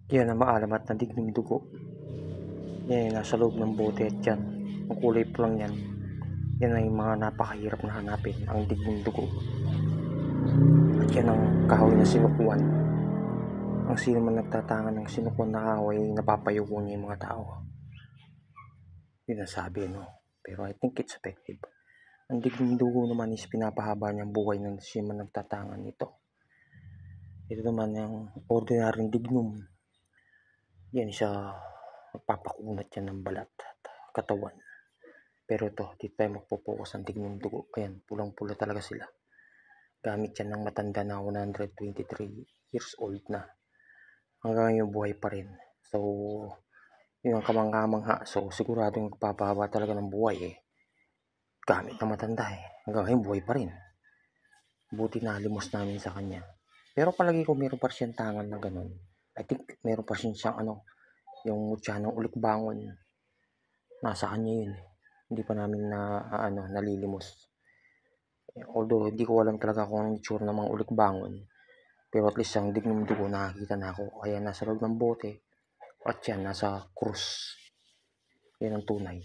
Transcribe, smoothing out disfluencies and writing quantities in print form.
Yan ang maalamat na digning dugo. Yan nasa loob ng bote at yan. Ang kulay pulang yan. Yan ay mga napakahirap na hanapin, ang digning dugo. At yan ang kahoy na sinukuan. Ang sino man nagtatangan ng sinukuan na kahoy, napapayuko niya yung mga tao. Yun ang sabi, no? Pero I think it's effective. Ang digning dugo naman is pinapahaba niyang buhay ng sino man nagtatangan nito. Ito naman yung ordinaryong dignum. Yan siya, magpapakunat yan ng balat at katawan. Pero ito, dito tayo magpo-focus ang dignum dugo. Ayan, pulang-pula talaga sila. Gamit yan ng matanda na 123 years old na. Hanggang ngayon buhay pa rin. So, yun ang kamangha-mangha. So, siguradong magpapahaba talaga ng buhay eh. Gamit ng matanda eh. Hanggang ngayon buhay pa rin. Buti na limos namin sa kanya. Pero palagi ko meron pa siyang tangan na ganun. I think meron pa siyang yung mutya ng ulikbangon. Nasa kanya yun. Hindi pa namin nalilimos. Although hindi ko alam talaga kung anong itsura ng mga ulikbangon. Pero at least ang dignum dugo nakakita na ako. Kaya nasa loob ng bote. At yan, nasa krus. Yan ang tunay.